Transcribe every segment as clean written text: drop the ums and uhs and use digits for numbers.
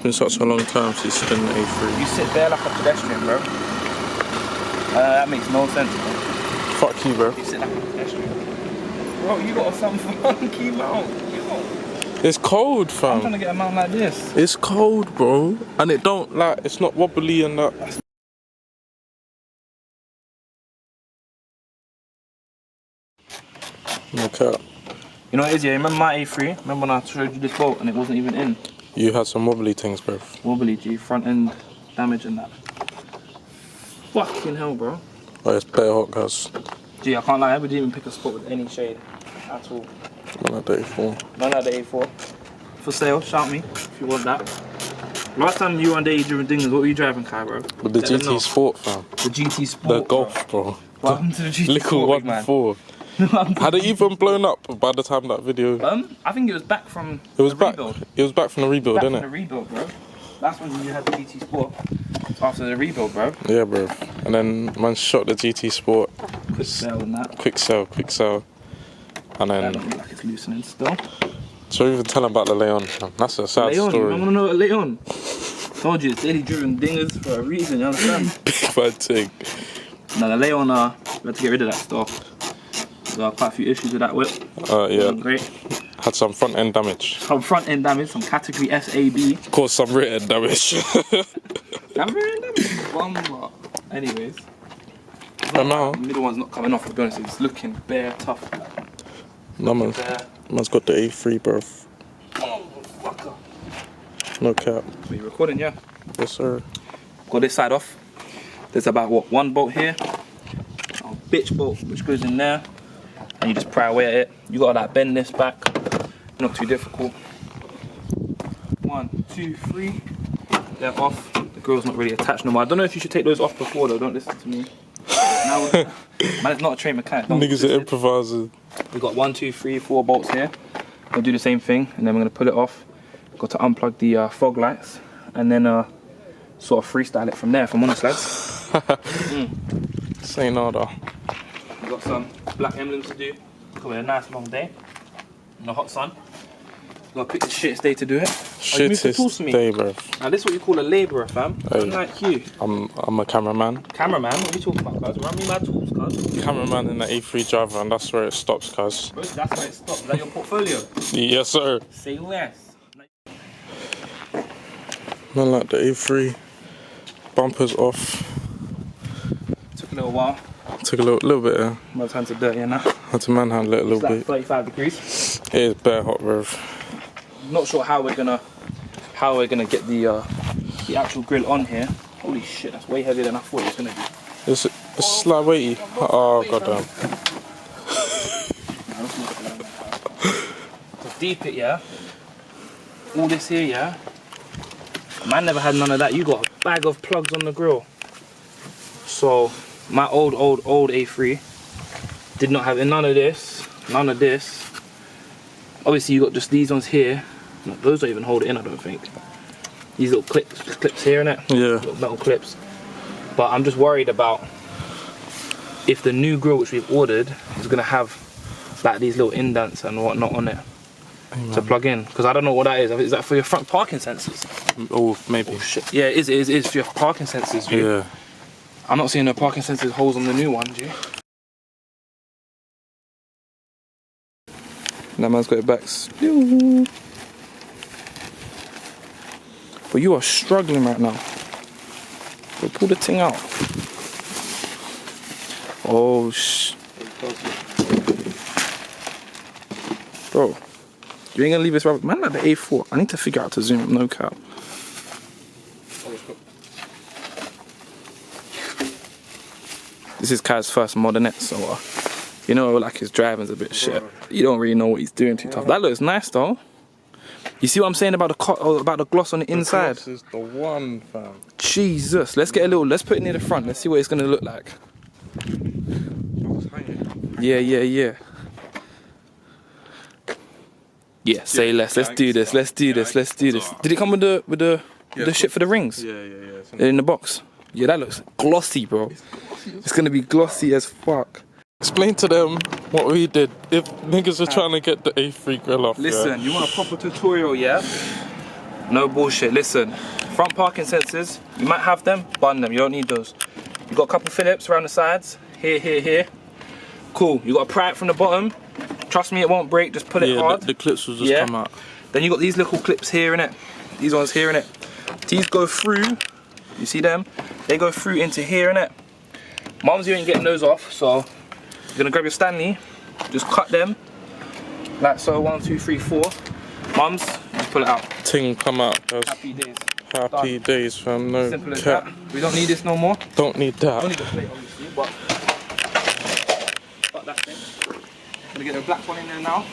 been such a long time since it's been A3. You sit there like a pedestrian, bro. That makes no sense, bro. Fuck you, bro. You sit like a pedestrian. Bro, you got some funky mount. It's cold, fam. I'm trying to get a mount like this. It's cold, bro. And it don't, like, it's not wobbly and that. Okay. You know what it is, yeah? Remember my A3? Remember when I showed you this bolt and it wasn't even in? You had some wobbly things, bro. Wobbly, G. Front end damage and that. Fucking hell, bro. Oh, it's better hot, guys. Gee, I can't lie, I didn't even pick a spot with any shade at all. None like the A4. None like the A4. For sale, shout me if you want that. Last time you were on Day during Dingers, what were you driving, Kai, bro? With the GT Sport, fam. The GT Sport. The Golf, bro. What happened to the GT Little Sport, man? 1.4. Had it even blown up by the time that video? I think it was back from It was the back. rebuild. It was back from the rebuild, Back innit? from the rebuild, bro. That's when you had the GT Sport. After the rebuild, bro. Yeah, bro. And then man shot the GT Sport. Quick sell and that. Quick sell. And That then. don't look like it's loosening still. So even tell them about the Leon, fam. That's a sad Leon, story. I wanna know about Leon. Told you, it's daily driven Dingers for a reason, you understand? Big bad thing. Now the Leon, we had to get rid of that stuff. There are quite a few issues with that whip. Yeah. Great. Had some front end damage. Some front end damage, some category SAB. Caused some rear end damage. Rear end damage? Bummer. Anyways. And now, The middle one's not coming off, to be honest. It's looking bare tough. no man's got the A3, bro. Oh, fucker. No cap. Are you recording, yeah? Yes, sir. Got this side off. There's about, what, one bolt here. A bitch bolt, which goes in there. And you just pry away at it. You gotta like bend this back. Not too difficult. 1, 2, 3. They're off. The grill's not really attached no more. I don't know if you should take those off before though. Don't listen to me. Now, man, it's not a trained mechanic. Niggas are improvising. We've got 1, 2, 3, 4 bolts here. We'll do the same thing, and then we're gonna pull it off. Got to unplug the fog lights, and then sort of freestyle it from there. If I'm honest, lads. Say no, though. We've got some black emblems to do. Could be a nice long day in the hot sun. Gotta pick the shittest day to do it. Shittest day, bro. Now this is what you call a labourer, fam. Hey. Unlike you. I'm a cameraman. Cameraman? What are you talking about, cuz? Run me my tools, cuz. Cameraman in the A3 driver, and that's where it stops, cuz. Bro, that's where it stops. Is that your portfolio? Yes, sir. Say less. Man, like the A3. Bumpers off. Took a little while. Took a little bit. My hands are dirty and that. Had to manhandle it a little It's like bit. 35 degrees. It is bare hot, bro. Not sure how we're gonna get the actual grill on here. Holy shit, that's way heavier than I thought it was gonna be. It's like weighty. Oh, goddamn. To deep it, yeah. All this here, yeah. Man never had none of that. You got a bag of plugs on the grill. So my old A3 did not have none of this, none of this. Obviously you got just these ones here. No, those don't even hold it in, I don't think. These little clips here, innit? Yeah. Little metal clips. But I'm just worried about if the new grill which we've ordered is gonna have like these little indents and whatnot on it to plug in. Because I don't know what that is. Is that for your front parking sensors? Oh, maybe. Oh shit. Yeah, it is for your parking sensors, G. Yeah. I'm not seeing no parking sensors holes on the new one, G. That man's got it back. But you are struggling right now. But pull the thing out. Oh bro, you ain't gonna leave this rubber. Man, like the A4. I need to figure out how to zoom up, no cap. This is Kai's first mod in it, so you know, like his driving's a bit shit. You don't really know what he's doing too tough. That looks nice though. You see what I'm saying about the gloss on the inside? This is the one, fam. Jesus, let's get a little. Let's put it near the front. Let's see what it's gonna look like. Yeah. Yeah, say less. Let's do this. Let's do this. Did it come with the shit for the rings? Yeah. They're in the box. Yeah, that looks glossy, bro. It's gonna be glossy as fuck. Explain to them what we did if niggas are trying to get the A3 grill off. Listen, you want a proper tutorial, yeah? No bullshit. Listen, front parking sensors, you might have them, bun them. You don't need those. You got a couple Phillips around the sides. Here, here, here. Cool. You got to pry it from the bottom. Trust me, it won't break. Just pull it hard. The clips will just come out. Then you got these little clips here in it. These ones here in it. These go through. You see them? They go through into here in it. Mums, you ain't getting those off, so you're gonna grab your Stanley. Just cut them like so. 1, 2, 3, 4. Mums, just pull it out. Ting come out, guys. Happy days. Happy days, fam. No Simple as cap. that. We don't need this no more. Don't need that. Only the plate, obviously, but that thing. Gonna get the black one in there now.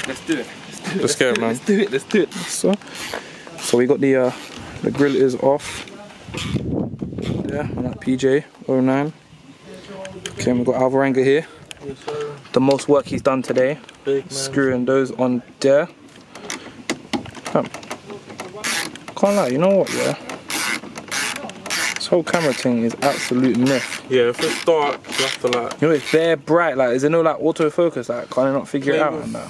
Let's do it. Let's get it, man. Let's do it. Let's do it. So we got the grill is off. Yeah, on that PJ09. Okay, we've got Alvarenga here. Yes, sir. The most work he's done today. Big man. Screwing those on there. Can't lie, you know what, yeah? This whole camera thing is absolute myth. Yeah, if it's dark, you have to like... You know, it's very bright, like, is there no like autofocus? Like, can I not figure it out? And that?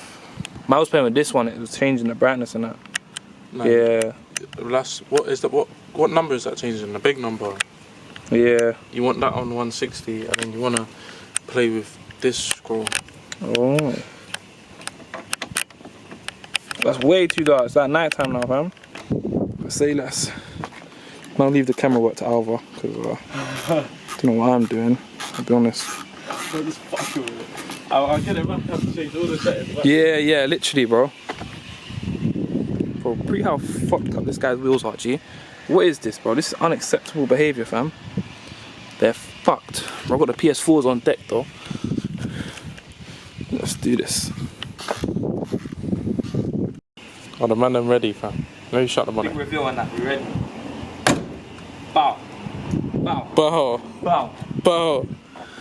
I was playing with this one, it was changing the brightness and that. No. Yeah. That's, what number is that changing? The big number? Yeah. You want that on 160 and then you want to play with this scroll. Oh. That's way too dark. It's like night time now, fam. Let's say less. I'll leave the camera work to Alva because I don't know what I'm doing, I'll be honest. I'll get it wrapped up to change all the settings. Yeah, literally, bro. Bro, pretty how fucked up this guy's wheels are, G. What is this, bro? This is unacceptable behaviour, fam. They're fucked. Bro, I've got the PS4s on deck, though. Let's do this. Oh, the man them ready, fam. Let me shut them on Big it. reveal on that, we ready? Bow. Bow. Bow. Bow. Bow.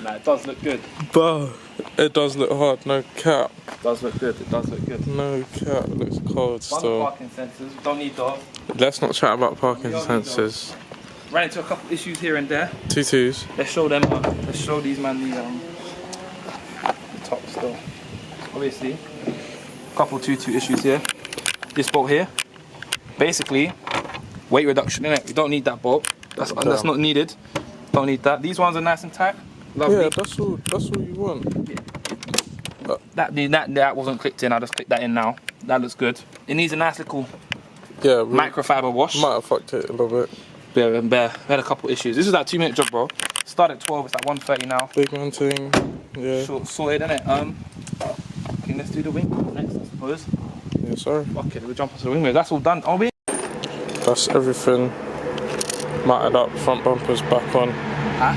Nah, it does look good. Bow. It does look hard, no cap. It does look good, it does look good. No cap, it looks cold One still. parking sensors, we don't need those. Let's not chat about parking We don't need sensors. Ran into a couple issues here and there. 2.2s. Let's show them. Let's show these man the top still. Obviously, a couple 2.2 issues here. This bolt here, basically, weight reduction in it. We don't need that bolt. That's not needed. Don't need that. These ones are nice and tight. Lovely. Yeah, that's all you want. That wasn't clicked in. I just clicked that in now. That looks good. It needs a nice little microfiber wash. Might have fucked it a little bit. Yeah, we had a couple issues. This is that 2-minute job, bro. Started at 12. It's at 1:30 now. Big man thing. Yeah. Sorted, innit? Okay, let's do the wing next, I suppose. Yeah, sorry. Okay, we'll jump onto the wing mirror. That's all done. Oh, wait. That's everything. Matted up, front bumpers back on. Huh?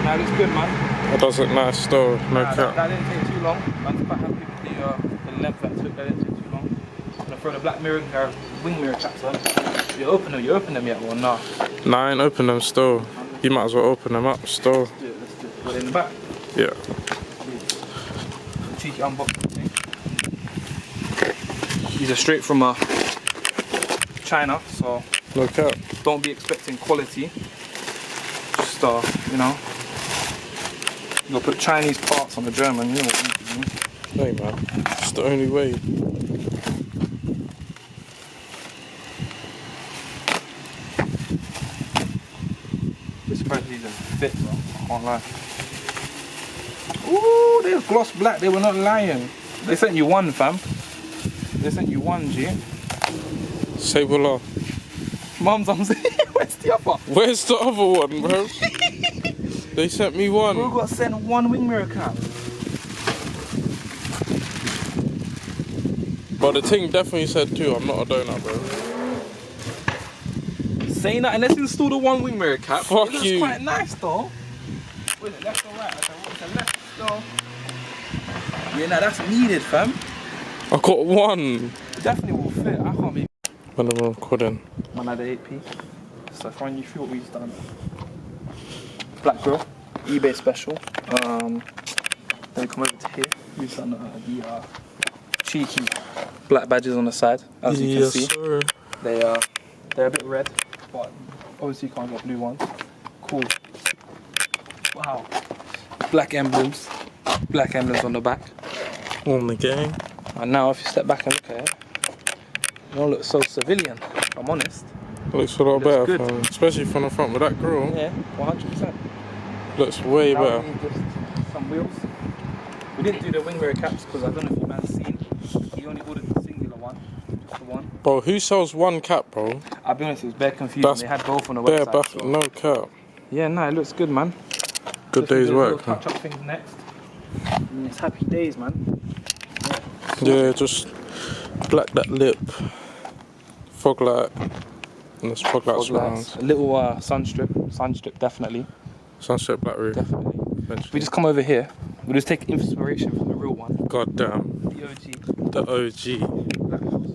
Nah, it looks good, man. That does look nice still, no Nah, cap. that didn't take too long. I'm quite happy with the length that took. That didn't take too long. I'm gonna throw the black mirror, wing mirror caps on. You open them yet? Well, nah. Nah, I ain't open them still. You might as well open them up still. Let's do it. Put it in the back. Yeah. Cheeky unboxing thing. These are straight from China, so No cap. don't be expecting quality. Just you know, you'll put Chinese parts on the German. You know what you mean? Hey man, it's the only way. I'm surprised these are fit, bro. I can't lie. Ooh, they're gloss black. They were not lying. They sent you one, fam. They sent you one, G. Say voila. Mums, I'm saying, where's the other? Where's the other one, bro? They sent me one. Bro got sent one wing mirror cap. But the thing definitely said 2. I'm not a donut, bro. Saying that, and let's install the one wing mirror cap. Fuck it looks you. Quite nice though. Wait, is it left or right? It's a left though. Yeah, nah, that's needed, fam. I got one. It definitely will fit. I can't be. When I'm recording. Man had the 8p. So if you through what we've done. Black grill, eBay special. Then we come over to here. We've done the cheeky black badges on the side, as you can see. Sir. They're a bit red, but obviously you can't get blue ones. Cool. Wow. Black emblems on the back. On the gang. And now if you step back and look at it, You don't look so civilian, if I'm honest. Looks a lot Looks better, good. fam. Especially from the front with that grille. Yeah, 100%. Looks way Now better. we need just some wheels. We didn't do the wing mirror caps because I don't know if you man's seen. He only ordered the singular one, just the one. Bro, who sells one cap, bro? I'll be honest, it was bare confusing. That's They had both on the bare website. So. no cap. Yeah, no, it looks good, man. Good Just need day's to work. touch up things next. And it's happy days, man. Yeah, just black that lip. Fog light. And this fog light Fog surrounds. lights. A little sun strip definitely. Sunset black roof. Definitely. Eventually. We just come over here. We just take inspiration from the real one. God damn. The OG. The OG. Black wheels.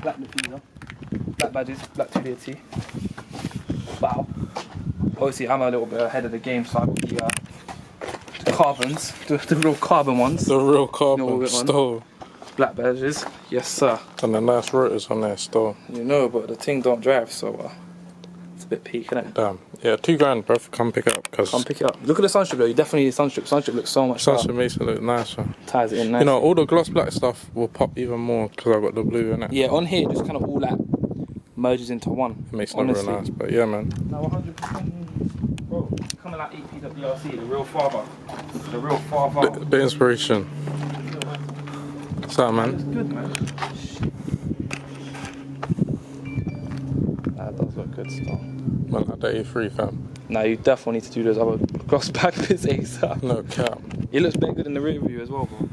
Black diffuser. Black badges. Black 2-liter T. Wow. Obviously, I'm a little bit ahead of the game, so I got the carbons, the real carbon ones. The real You know what carbon we're on? still. Black badges. Yes, sir. And the nice rotors on there still. You know, but the thing don't drive, so it's a bit peak, isn't it? Damn. Yeah, $2,000, bro. Come pick it up. Cause Come pick it up. Look at the sunstrip though. You definitely need a sunstrip. Sunstrip looks so much Sunset better. makes it look nicer. Ties it in nice. You know, all the gloss black stuff will pop even more because I got the blue in it. Yeah, on here, just kind of all that merges into one. It makes it look real nice. But yeah, man. No, 100%. Bro, kind of like EPWRC, the real father. The real father. Bit inspiration. What's that, Looks man? good, man. That does look good still. Man, like that A3, fam. Now you definitely need to do those other gloss back bits ASAP. No cap. It looks very good in the rear view as well, bro.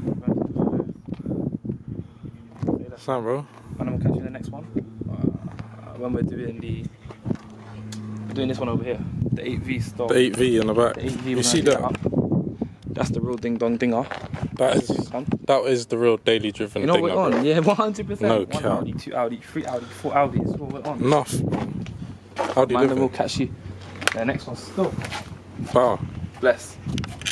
Sam, bro. And I'm gonna catch you in the next one. When we're doing this one over here, the 8V style. The 8V in the back. The 8V. You see that? That's the real ding dong dinger. That is the real daily driven You know thing. what we're on? Yeah, 100%. No One cap. Audi, 2 Audi, 3 Audi, 4 Audi. That's what we're on. Enough. How do you Man, then live we'll it? catch you. The next one's still. Power. Bless.